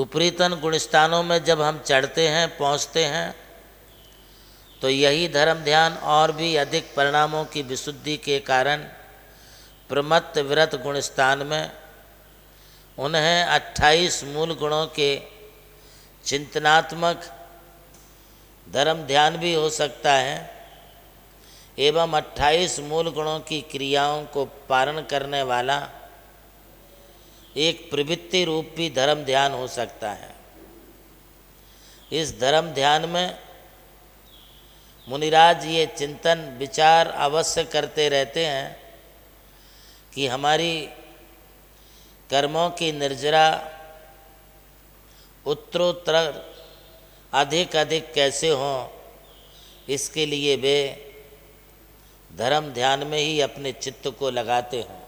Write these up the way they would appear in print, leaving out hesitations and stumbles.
उपरीतन गुणस्थानों में जब हम चढ़ते हैं, पहुँचते हैं, तो यही धर्म ध्यान और भी अधिक परिणामों की विशुद्धि के कारण प्रमत्त विरत गुणस्थान में उन्हें 28 मूल गुणों के चिंतनात्मक धर्म ध्यान भी हो सकता है एवं 28 मूल गुणों की क्रियाओं को पारण करने वाला एक प्रवृत्ति रूप भी धर्म ध्यान हो सकता है। इस धर्म ध्यान में मुनिराज ये चिंतन विचार अवश्य करते रहते हैं कि हमारी कर्मों की निर्जरा उत्तरोत्तर अधिक अधिक कैसे हों, इसके लिए वे धर्म ध्यान में ही अपने चित्त को लगाते हैं।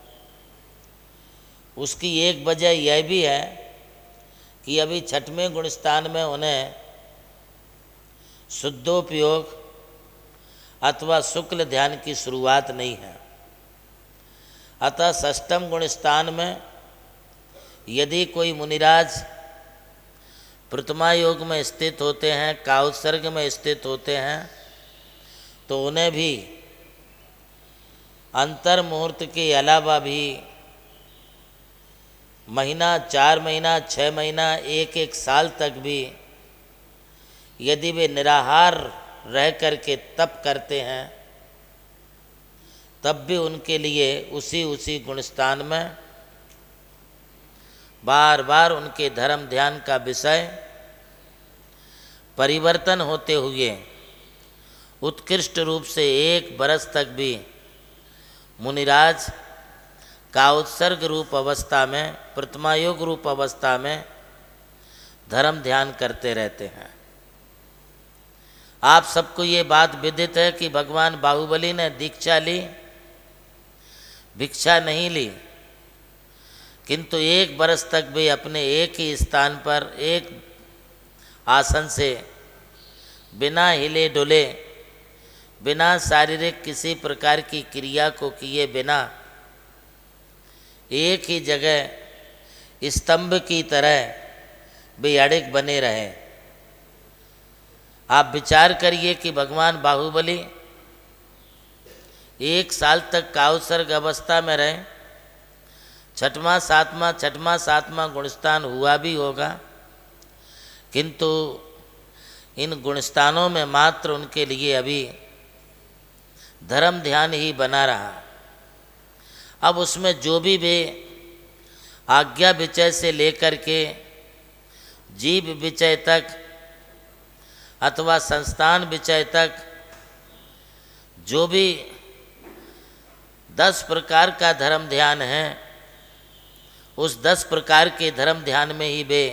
उसकी एक वजह यह भी है कि अभी छठवें गुणस्थान में उन्हें शुद्धोपयोग अथवा शुक्ल ध्यान की शुरुआत नहीं है। अतः षष्ठम गुणस्थान में यदि कोई मुनिराज प्रथमा योग में स्थित होते हैं, काउत्सर्ग में स्थित होते हैं, तो उन्हें भी अंतर मुहूर्त के अलावा भी महीना, 4 महीना, 6 महीना, एक साल तक भी यदि वे निराहार रह कर के तप करते हैं, तब भी उनके लिए उसी गुणस्थान में बार बार उनके धर्म ध्यान का विषय परिवर्तन होते हुए उत्कृष्ट रूप से 1 बरस तक भी मुनिराज का उत्सर्ग रूप अवस्था में, प्रथमायोग रूप अवस्था में धर्म ध्यान करते रहते हैं। आप सबको ये बात विदित है कि भगवान बाहुबली ने दीक्षा ली, भिक्षा नहीं ली, किंतु 1 बरस तक भी अपने एक ही स्थान पर एक आसन से बिना हिले डुले, बिना शारीरिक किसी प्रकार की क्रिया को किए बिना एक ही जगह स्तंभ की तरह वे अड़िग बने रहे। आप विचार करिए कि भगवान बाहुबली 1 साल तक काउत्सर्ग अवस्था में रहे, छठवां सातवां गुणस्थान हुआ भी होगा, किंतु इन गुणस्थानों में मात्र उनके लिए अभी धर्म ध्यान ही बना रहा। अब उसमें जो भी वे आज्ञा विचय से लेकर के जीव विचय तक अथवा संस्थान विचय तक जो भी 10 प्रकार का धर्म ध्यान है, उस 10 प्रकार के धर्म ध्यान में ही वे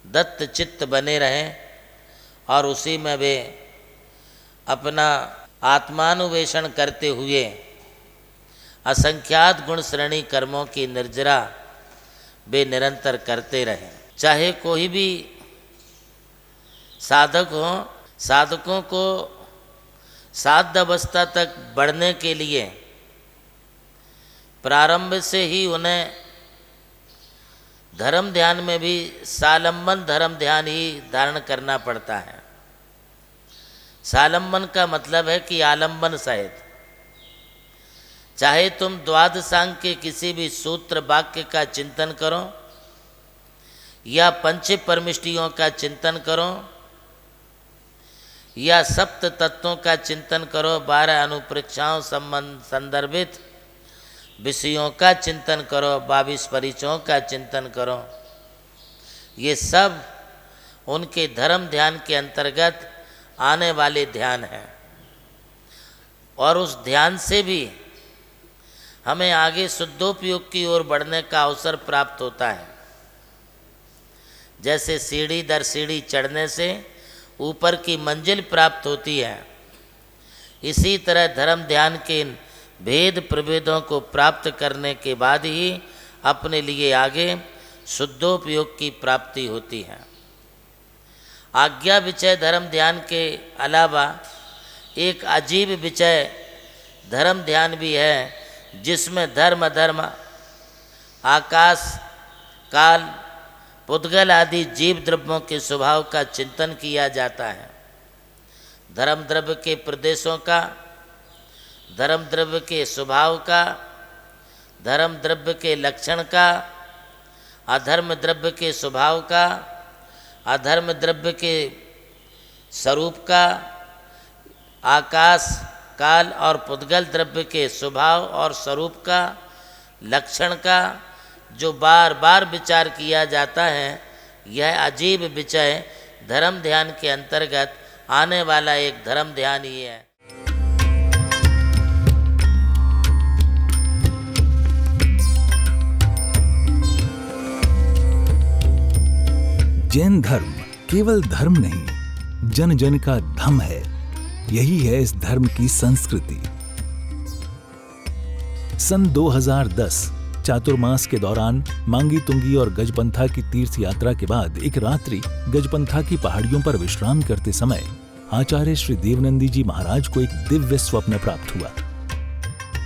दत्त चित्त बने रहें और उसी में वे अपना आत्मानुवेषण करते हुए असंख्यात गुण श्रेणी कर्मों की निर्जरा वे निरंतर करते रहें। चाहे कोई भी साधक हो, साधकों को साध्य अवस्था तक बढ़ने के लिए प्रारंभ से ही उन्हें धर्म ध्यान में भी सालंबन धर्म ध्यान ही धारण करना पड़ता है। सालंबन का मतलब है कि आलंबन सहित। चाहे तुम द्वादशांग के किसी भी सूत्र वाक्य का चिंतन करो या पंच परमिष्टियों का चिंतन करो या सप्त तत्वों का चिंतन करो, 12 अनुप्रेक्षाओं संबंध संदर्भित विषयों का चिंतन करो, 22 परिचयों का चिंतन करो, ये सब उनके धर्म ध्यान के अंतर्गत आने वाले ध्यान हैं। और उस ध्यान से भी हमें आगे शुद्धोपयोग की ओर बढ़ने का अवसर प्राप्त होता है। जैसे सीढ़ी दर सीढ़ी चढ़ने से ऊपर की मंजिल प्राप्त होती है, इसी तरह धर्म ध्यान के इन भेद प्रभेदों को प्राप्त करने के बाद ही अपने लिए आगे शुद्धोपयोग की प्राप्ति होती है। आज्ञा विचय धर्म ध्यान के अलावा एक अजीब विचय धर्म ध्यान भी है, जिसमें धर्म, आकाश, काल, पुद्गल आदि जीव द्रव्यों के स्वभाव का चिंतन किया जाता है। धर्म द्रव्य के प्रदेशों का, धर्म द्रव्य के स्वभाव का, धर्म द्रव्य के लक्षण का, अधर्म द्रव्य के स्वभाव का, अधर्म द्रव्य के स्वरूप का, आकाश काल और पुद्गल द्रव्य के स्वभाव और स्वरूप का, लक्षण का जो बार बार विचार किया जाता है, यह अजीब विषय धर्म ध्यान के अंतर्गत आने वाला एक धर्म ध्यान ही है। जैन धर्म केवल धर्म नहीं, जन जन का धम है। यही है इस धर्म की संस्कृति। सन 2010 चातुर्मास के दौरान मांगी तुंगी और गजपंथा की तीर्थ यात्रा के बाद एक रात्रि गजपंथा की पहाड़ियों पर विश्राम करते समय आचार्य श्री देवनंदी जी महाराज को एक दिव्य स्वप्न प्राप्त हुआ।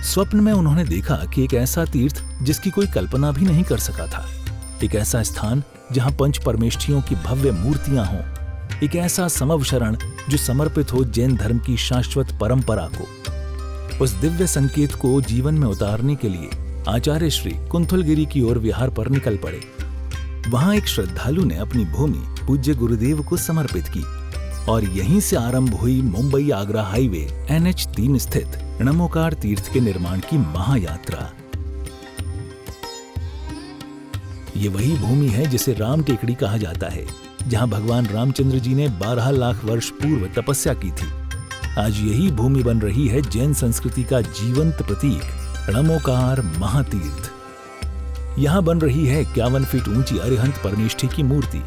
स्वप्न में उन्होंने देखा कि एक ऐसा तीर्थ जिसकी कोई कल्पना भी नहीं कर सका था, एक ऐसा स्थान जहां पंच परमेष्ठियों की भव्य मूर्तियां हों, एक ऐसा समव शरण जो समर्पित हो जैन धर्म की शाश्वत परंपरा को। उस दिव्य संकेत को जीवन में उतारने के लिए आचार्य श्री कुंथलगिरी की ओर विहार पर निकल पड़े। वहां एक श्रद्धालु ने अपनी भूमि पूज्य गुरुदेव को समर्पित की और यहीं से आरंभ हुई मुंबई आगरा हाईवे NH3 स्थित णमोकार तीर्थ के निर्माण की महायात्रा। ये वही भूमि है जिसे राम टेकड़ी कहा जाता है, जहां भगवान रामचंद्र जी ने 12 लाख वर्ष पूर्व तपस्या की थी। आज यही भूमि बन रही है जैन संस्कृति का जीवंत प्रतीक णमोकार महातीर्थ। यहां बन रही है 51 फीट ऊंची अरिहंत परमेष्ठी की मूर्ति,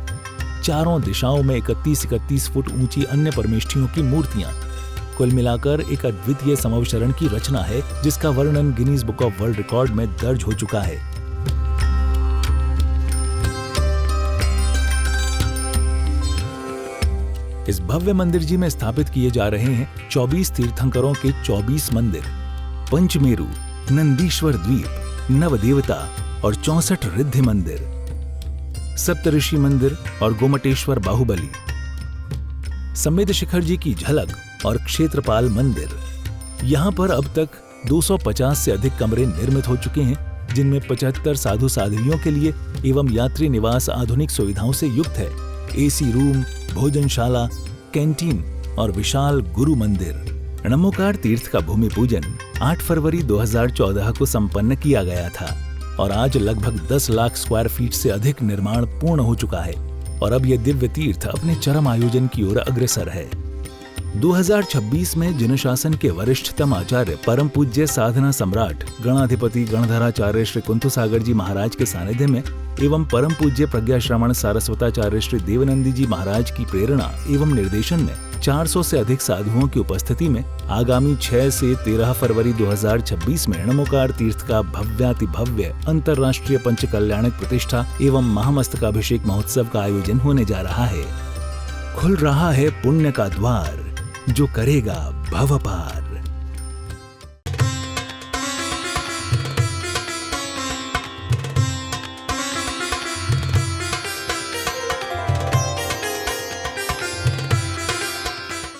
चारों दिशाओं में 31-31 फुट ऊंची अन्य परमेष्ठियों की मूर्तियां। कुल मिलाकर एक अद्वितीय समवशरण की रचना है जिसका वर्णन Guinness book of world record में दर्ज हो चुका है। इस भव्य मंदिर जी में स्थापित किए जा रहे हैं 24 तीर्थंकरों के 24 मंदिर, पंचमेरु, नंदीश्वर द्वीप, नवदेवता और 64 रिद्धि मंदिर, सप्तऋषि मंदिर और गोमटेश्वर बाहुबली, संवेद शिखर जी की झलक और क्षेत्रपाल मंदिर। यहाँ पर अब तक 250 से अधिक कमरे निर्मित हो चुके हैं, जिनमें 75 साधु साध्वियों के लिए एवं यात्री निवास आधुनिक सुविधाओं से युक्त है। AC रूम, भोजनशाला, कैंटीन और विशाल गुरु मंदिर। णमोकार तीर्थ का भूमि पूजन 8 फरवरी 2014 को संपन्न किया गया था और आज लगभग 10 लाख स्क्वायर फीट से अधिक निर्माण पूर्ण हो चुका है और अब यह दिव्य तीर्थ अपने चरम आयोजन की ओर अग्रसर है। 2026 में जिन शासन के वरिष्ठतम आचार्य परम पूज्य साधना सम्राट गणाधिपति गणधराचार्य श्री कुंथु सागर जी महाराज के सानिध्य में एवं परम पूज्य प्रज्ञा श्रवण सारस्वताचार्य श्री देवनंदी जी महाराज की प्रेरणा एवं निर्देशन में 400 से अधिक साधुओं की उपस्थिति में आगामी 6 से 13 फरवरी 2026 में णमोकार तीर्थ का भव्याति भव्य अंतर्राष्ट्रीय पंचकल्याणक प्रतिष्ठा एवं महामस्तकाभिषेक महोत्सव का आयोजन होने जा रहा है। खुल रहा है पुण्य का द्वार, जो करेगा भव पार।